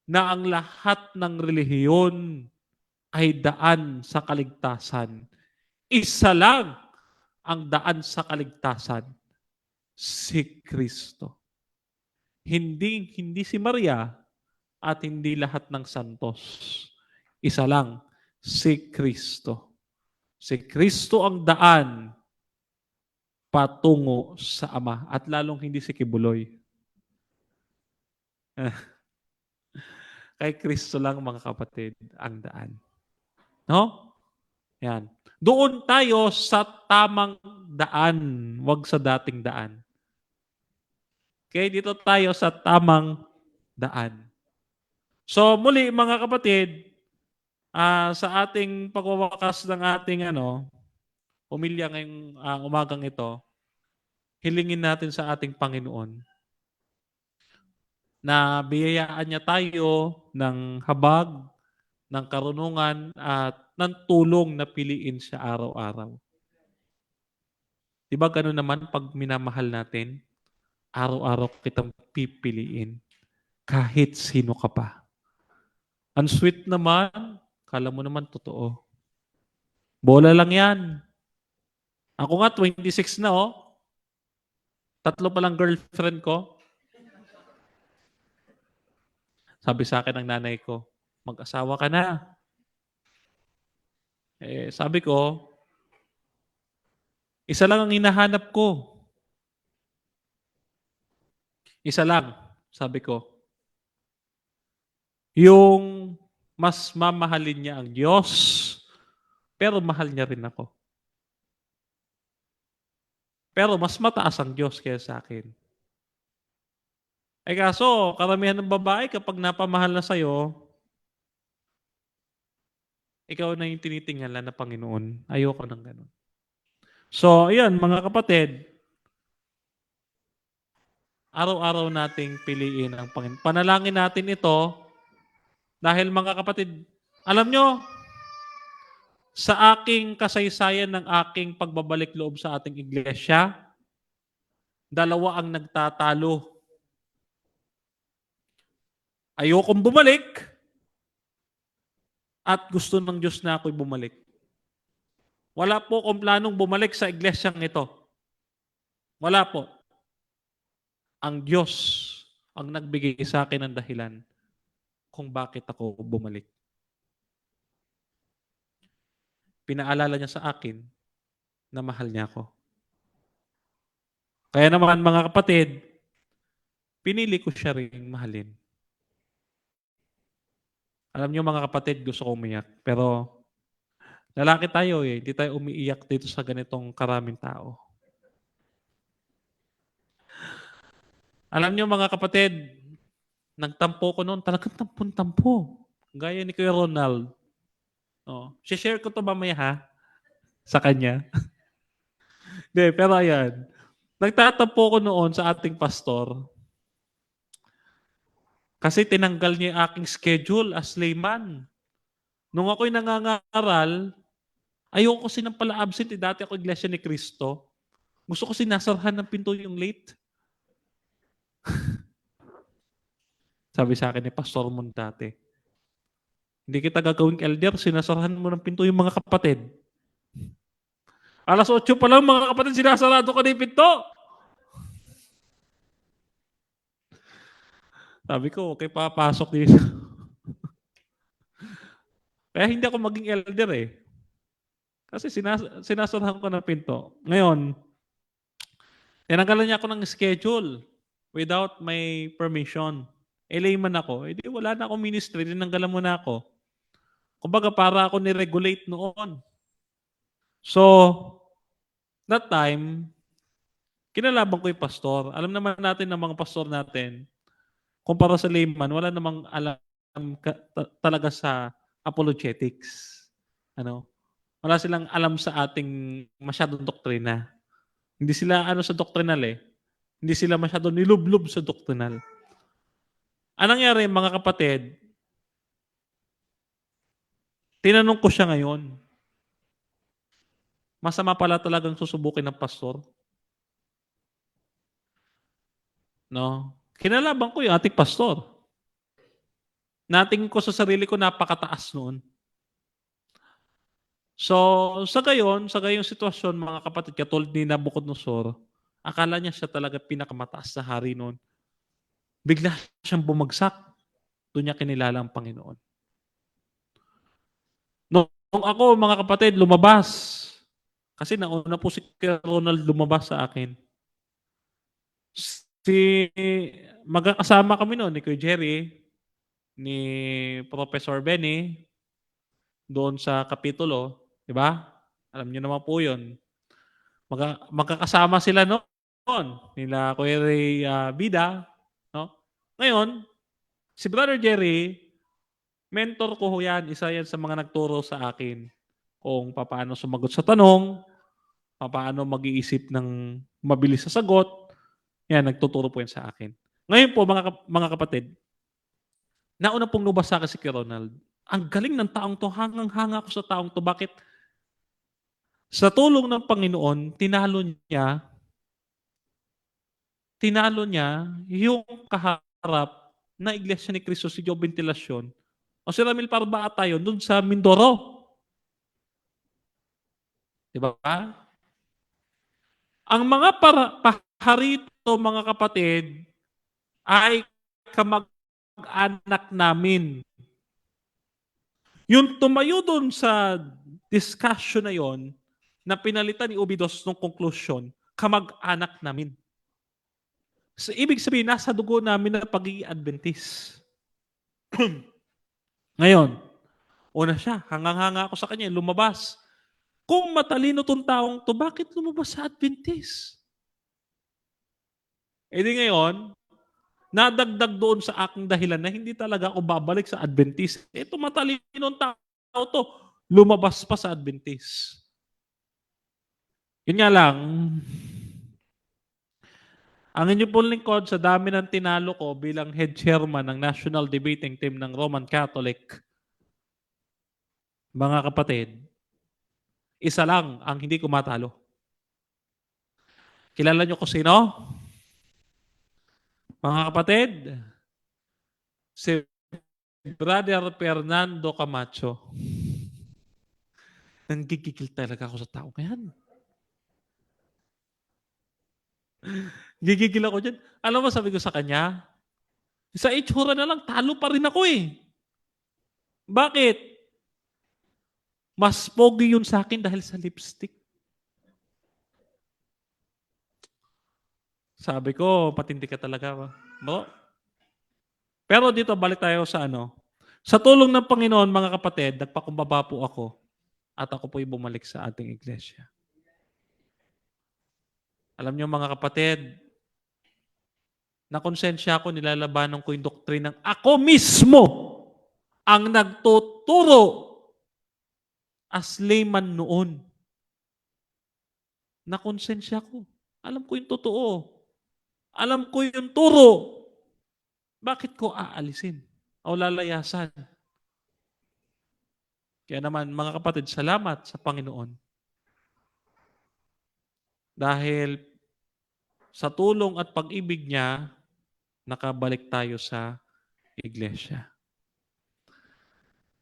Speaker 3: na ang lahat ng relihiyon ay daan sa kaligtasan. Isa lang ang daan sa kaligtasan, si Kristo. Hindi si Maria at hindi lahat ng santos. Isa lang, si Kristo. Si Kristo ang daan patungo sa Ama at lalong hindi si Kibuloy. Kay Kristo lang, mga kapatid, ang daan. No? Yan. Doon tayo sa tamang daan, wag sa dating daan. Okay, dito tayo sa tamang daan. So muli mga kapatid, sa ating pagwawakas ng ating pumilya ngayong umagang ito, hilingin natin sa ating Panginoon na biyayaan niya tayo ng habag, ng karunungan at ng tulong na piliin siya araw-araw. Di ba gano'n naman pag minamahal natin, araw-araw kitang pipiliin kahit sino ka pa. Ang sweet naman, kala mo naman totoo. Bola lang yan. Ako nga 26 na oh. 3 pa lang girlfriend ko. Sabi sa akin ng nanay ko, mag-asawa ka na. Sabi ko, isa lang ang hinahanap ko. Isa lang, sabi ko. Yung mas mamahalin niya ang Diyos, pero mahal niya rin ako. Pero mas mataas ang Diyos kaya sa akin. Kaso, karamihan ng babae kapag napamahal na sa'yo, ikaw na yung tinitingala na Panginoon. Ayoko ng ganun. So, ayan, mga kapatid, araw-araw nating piliin ang Panginoon. Panalangin natin ito dahil mga kapatid, alam nyo, sa aking kasaysayan ng aking pagbabalik loob sa ating iglesia, 2 ang nagtatalo. Ayokong bumalik at gusto ng Diyos na ako'y bumalik. Wala po akong planong bumalik sa iglesyang ito. Wala po. Ang Diyos ang nagbigay sa akin ng dahilan kung bakit ako bumalik. Pinaalala niya sa akin na mahal niya ako. Kaya naman mga kapatid, pinili ko siya ring mahalin. Alam niyo mga kapatid, gusto ko umiyak. Pero lalaki tayo eh. Hindi tayo umiiyak dito sa ganitong karaming tao. Alam niyo mga kapatid, nagtampo ko noon. Talagang tampon-tampo. Gaya ni Kuya Ronald. Share ko to mamaya ha. Sa kanya. Hindi, pero ayan. Nagtatampo ko noon sa ating pastor. Kasi tinanggal niya yung aking schedule as layman. Nung ako'y nangangaral, ayoko kasi nang pala absent. Dati ako Iglesia ni Cristo. Gusto ko sinasarhan ng pinto yung late. Sabi sa akin ni Pastor Mon dati, hindi kita gagawing elder, sinasarhan mo ng pinto yung mga kapatid. Alas 8 pa lang mga kapatid, sinasarado ka na yung pinto. Sabi ko, okay, papasok dito. Kaya hindi ako maging elder eh. Kasi sinasarahan ko ng pinto. Ngayon, tinanggalan niya ako ng schedule without my permission. Layman ako. Di wala na akong ministry, tinanggalan mo na ako. Kumbaga para ako ni-regulate noon. So, that time, kinalaban ko yung pastor. Alam naman natin ng mga pastor natin, kumpara sa layman, wala namang alam talaga sa apologetics. Wala silang alam sa ating masyadong doktrina. Hindi sila sa doktrinal eh. Hindi sila masyadong nilublob sa doktrinal. Anong nangyari mga kapatid? Tinanong ko siya ngayon. Masama pala talagang susubukin ng pastor. Kinalaban ko yung ating pastor. Natingin ko sa sarili ko napakataas noon. So, sa gayong sitwasyon, mga kapatid, katulad ni Nabucodonosor, akala niya siya talaga pinakamataas na hari noon. Bigla siyang bumagsak. Doon niya kinilala ang Panginoon. Nung ako, mga kapatid, lumabas. Kasi nauna po si Ronald lumabas sa akin. Magkakasama kami noon ni Kuya Jerry, ni Professor Benny, doon sa kapitulo. Diba? Alam niyo naman po yun. Magkakasama sila noon. Nila Kuya Ray Bida. Ngayon, si Brother Jerry, Mentor ko ho yan. Isa yan sa mga nagturo sa akin kung paano sumagot sa tanong, paano mag-iisip ng mabilis sa sagot. Yan, nagtuturo po yan sa akin. Ngayon po, mga kapatid, nauna pong lumabas sa akin si Kuya Ronald. Ang galing ng taong to, hangang-hanga ako sa taong to. Bakit? Sa tulong ng Panginoon, tinalo niya yung kaharap na Iglesia ni Cristo, si Joe Ventilacion, o si Ramil Parbata yun, dun sa Mindoro. Di ba? Ang mga paharito, mga kapatid, ay kamag-anak namin. Yung tumayo dun sa discussion na yon, na pinalitan ni Obidos ng conclusion, kamag-anak namin. So, ibig sabihin, nasa dugo namin na pagiging Adventist. Ngayon, una siya, hangang-hanga ako sa kanya, lumabas. Kung matalino tong taong to, bakit lumabas sa Adventist? E di ngayon, nadagdag doon sa aking dahilan na hindi talaga ako babalik sa Adventist. Ito matalinong tao to, lumabas pa sa Adventist. Yun nga lang, ang inyo pong lingkod sa dami ng tinalo ko bilang head chairman ng National Debating Team ng Roman Catholic, mga kapatid, isa lang ang hindi ko matalo. Kilala niyo ko sino? Mga kapatid, si Brother Fernando Camacho. Nanggigigil talaga ako sa tao ngayon. Gigigil ako dyan. Alam mo, sabi ko sa kanya, sa itsura na lang, talo pa rin ako eh. Bakit? Mas pogi yun sa akin dahil sa lipstick. Sabi ko, patindi ka talaga. Bro. Pero dito, balik tayo sa ano. Sa tulong ng Panginoon, mga kapatid, nagpakumbaba po ako at ako po'y bumalik sa ating iglesia. Alam niyo mga kapatid, nakonsensya ako, nilalabanan ko yung doktrinang ako mismo ang nagtuturo as layman noon. Nakonsensya ko. Alam ko yung totoo. Alam ko yung turo. Bakit ko aalisin o lalayasan? Kaya naman, mga kapatid, salamat sa Panginoon. Dahil sa tulong at pag-ibig niya, nakabalik tayo sa iglesia.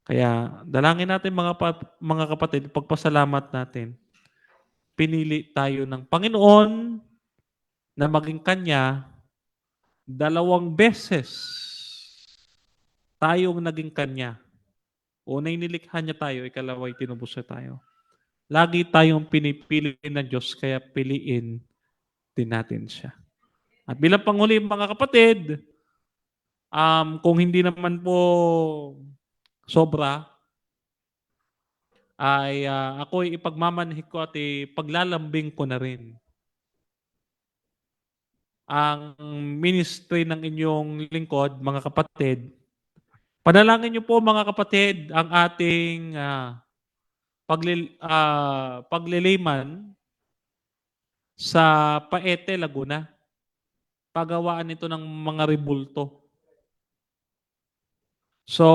Speaker 3: Kaya dalangin natin mga kapatid, pagpasalamat natin. Pinili tayo ng Panginoon na maging Kanya 2 beses tayong naging Kanya. Unay nilikha niya tayo, ikalaway tinubos niya tayo. Lagi tayong pinipili ng Diyos, kaya piliin din natin siya. At bilang panghuli, mga kapatid, kung hindi naman po sobra, ay ako'y ipagmamanhik ko at ipaglalambing ko na rin ang ministry ng inyong lingkod, mga kapatid. Panalangin niyo po, mga kapatid, ang ating pagliliman sa Paete, Laguna. Pagawaan nito ng mga rebulto. So,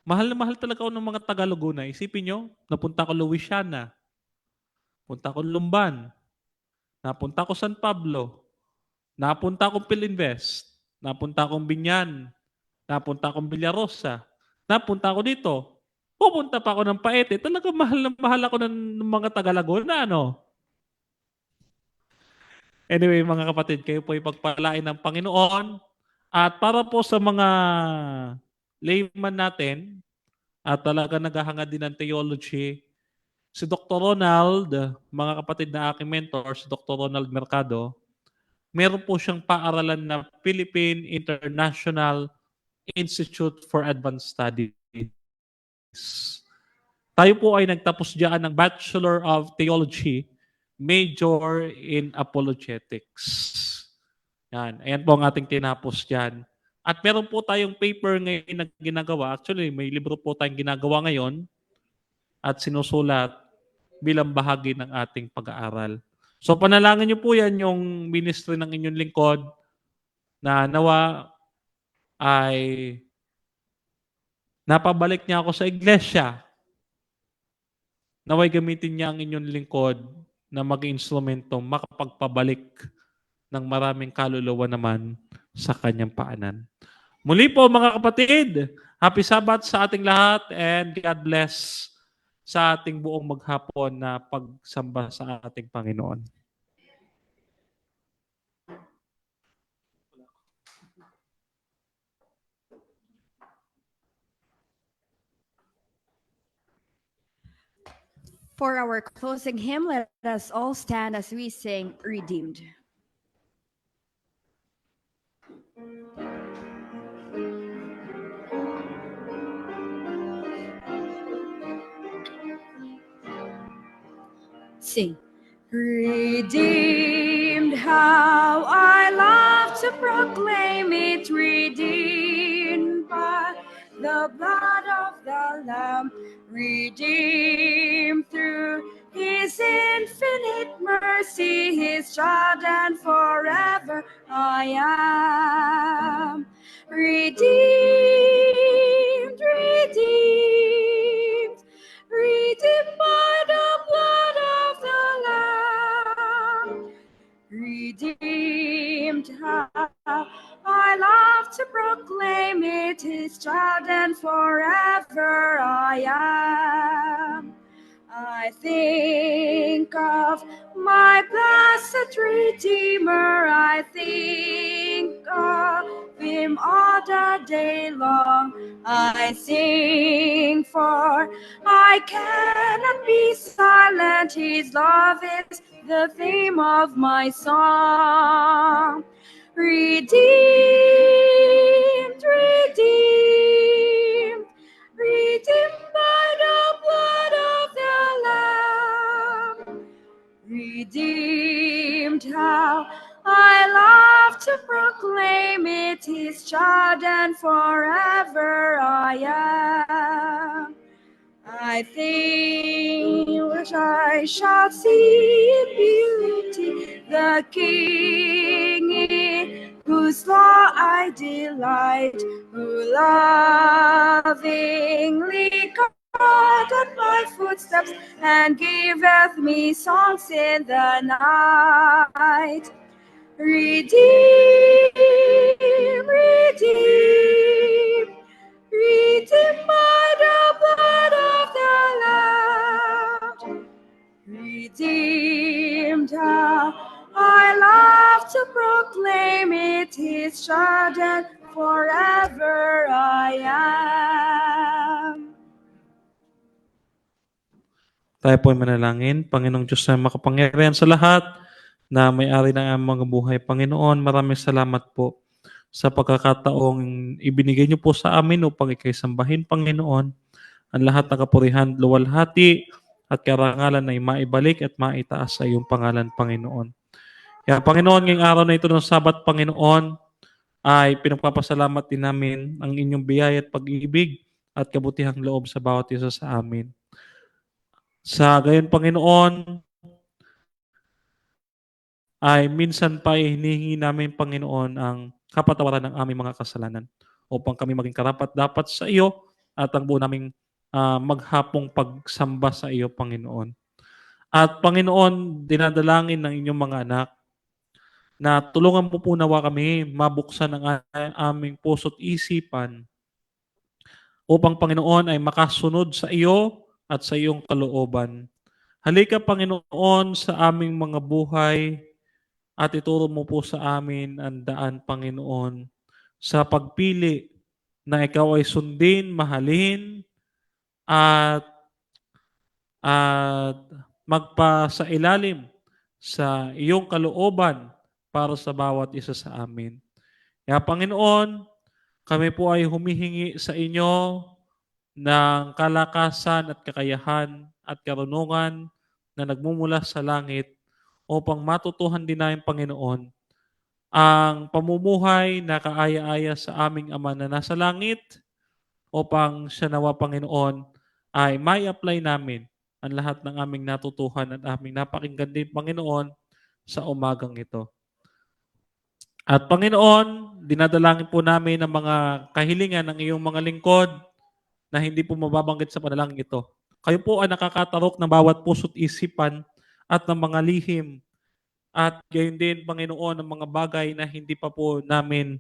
Speaker 3: mahal na mahal talaga ako ng mga taga-Laguna. Isipin nyo, napunta ko Louisiana, punta ko Lumban, napunta ko San Pablo, napunta ko Pilinvest, napunta ko Binyan, napunta ko Villarosa, napunta ko dito, pupunta pa ako ng Paete. Talaga mahal na mahal ako ng mga taga-Laguna, ano? Anyway, mga kapatid, kayo po ipagpalain ng Panginoon. At para po sa mga layman natin, at talaga naghahanga din ng theology, si Dr. Ronald, mga kapatid na aking mentor, si Dr. Ronald Mercado, meron po siyang paaralan na Philippine International Institute for Advanced Studies. Tayo po ay nagtapos diyan ng Bachelor of Theology, major in apologetics. Yan. Ayan po ang ating tinapos diyan. At meron po tayong paper ngayon na ginagawa. Actually, may libro po tayong ginagawa ngayon at sinusulat bilang bahagi ng ating pag-aaral. So panalangin niyo po yan yung ministry ng inyong lingkod na nawa ay napabalik niya ako sa iglesia. Naway gamitin niya ang inyong lingkod na mag-instrumento makapagpabalik ng maraming kaluluwa naman sa kanyang paanan. Muli po mga kapatid, happy Sabbath sa ating lahat and God bless sa ating buong maghapon na pagsamba sa ating Panginoon.
Speaker 2: For our closing hymn, let us all stand as we sing Redeemed. Sing. Redeemed, how I love to proclaim it, redeemed by the blood of the Lamb, redeemed through His infinite mercy, His child, and forever I am. Redeemed, redeemed, redeemed by the blood of the Lamb, redeemed, how I love to proclaim it, His child, and forever I am. I think of my blessed Redeemer, I think of Him all the day long. I sing, for I cannot be silent, His love is the theme of my song. Redeemed, redeemed, redeemed by the blood of the Lamb, redeemed, how I love to proclaim it, His child, and forever I am. I think which I shall see in beauty the King in whose law I delight, who lovingly guardeth my footsteps and giveth me songs in the night. Redeem, redeem, redeemed by the blood of the Lamb, redeemed, how I love to proclaim it, His child, and forever I am.
Speaker 3: Tayo po ay manalangin. Panginoong Diyos na makapangyarihan sa lahat, na may-ari ng aming mga buhay. Panginoon, maraming salamat po sa pagkakataong ibinigay niyo po sa amin upang ikaisambahin, Panginoon, ang lahat ng kapurihan, luwalhati at karangalan ay maibalik at maitaas sa iyong pangalan, Panginoon. Kaya, Panginoon, ngayong araw na ito ng Sabat, Panginoon, ay pinagpapasalamat din namin ang inyong biyaya at pag-ibig at kabutihang loob sa bawat isa sa amin. Sa gayon, Panginoon, ay minsan pa hinihingi namin, Panginoon, ang kapatawaran ng aming mga kasalanan upang kami maging karapat-dapat sa iyo at ang buo naming maghapong pagsamba sa iyo, Panginoon. At Panginoon, dinadalangin ng inyong mga anak na tulungan po nawa kami mabuksan ang aming puso't isipan upang, Panginoon, ay makasunod sa iyo at sa iyong kalooban. Halika, Panginoon, sa aming mga buhay at ituro mo po sa amin ang daan, Panginoon, sa pagpili na ikaw ay sundin, mahalin, at magpasailalim sa iyong kalooban para sa bawat isa sa amin. Kaya, Panginoon, kami po ay humihingi sa inyo ng kalakasan at kakayahan at karunungan na nagmumula sa langit upang matutuhan din namin, Panginoon, ang pamumuhay na kaaya-aya sa aming Ama na nasa langit upang siya nawa, Panginoon, ay may apply namin ang lahat ng aming natutuhan at aming napakinggan din, Panginoon, sa umagang ito. At Panginoon, dinadalangin po namin ang mga kahilingan ng iyong mga lingkod na hindi po mababanggit sa panalangin ito. Kayo po ay nakakatarok ng bawat puso't isipan at ng mga lihim. At gayon din, Panginoon, ang mga bagay na hindi pa po namin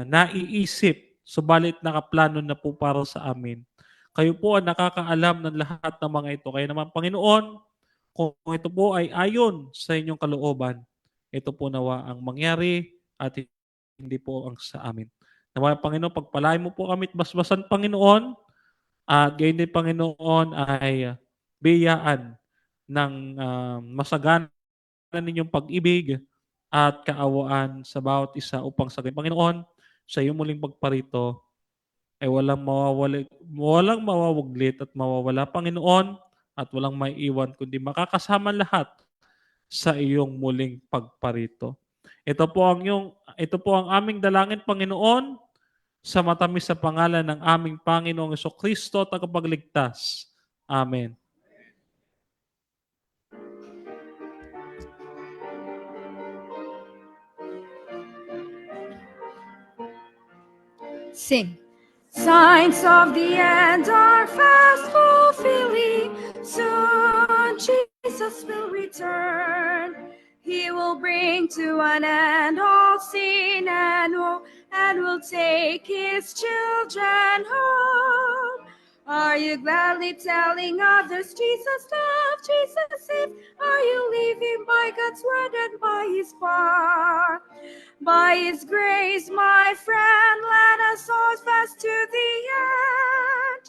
Speaker 3: naiisip, subalit nakaplano na po para sa amin. Kayo po ang nakakaalam ng lahat ng mga ito. Kaya naman, Panginoon, kung ito po ay ayon sa inyong kalooban, ito po nawa ang mangyari at hindi po ang sa amin. Nawa, Panginoon, pagpalain mo po kami at basbasan, Panginoon, at gayon din, Panginoon, ay biyaan ng masagana ninyong pag-ibig at kaawaan sa bawat isa upang sa Panginoon, sa iyong muling pagparito ay walang mawawaglit at mawawala, Panginoon, at walang maiiwan kundi makakasama lahat sa iyong muling pagparito. Ito po ang aming dalangin, Panginoon, sa matamis sa pangalan ng aming Panginoong Jesucristo, tagapagligtas. Amen.
Speaker 2: Sing. Signs of the end are fast fulfilling. Soon Jesus will return. He will bring to an end all sin and woe, and will take his children home. Are you gladly telling others Jesus loves, Jesus saves? Are you living by God's word and by his power? By his grace, my friend, let us hold fast to the end,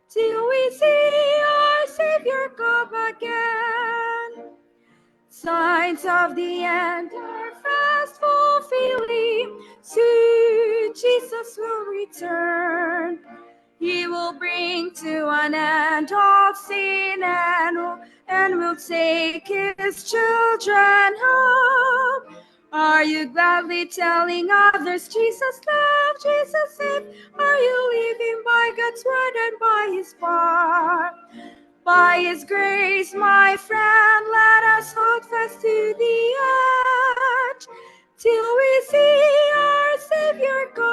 Speaker 2: till we see our Savior come again. Signs of the end are fast fulfilling. Soon Jesus will return. He will bring to an end all sin and woe, and will take his children home. Are you gladly telling others Jesus loves, Jesus saves? Are you living by God's word and by his power? By his grace, my friend, let us hold fast to the end, till we see our Savior come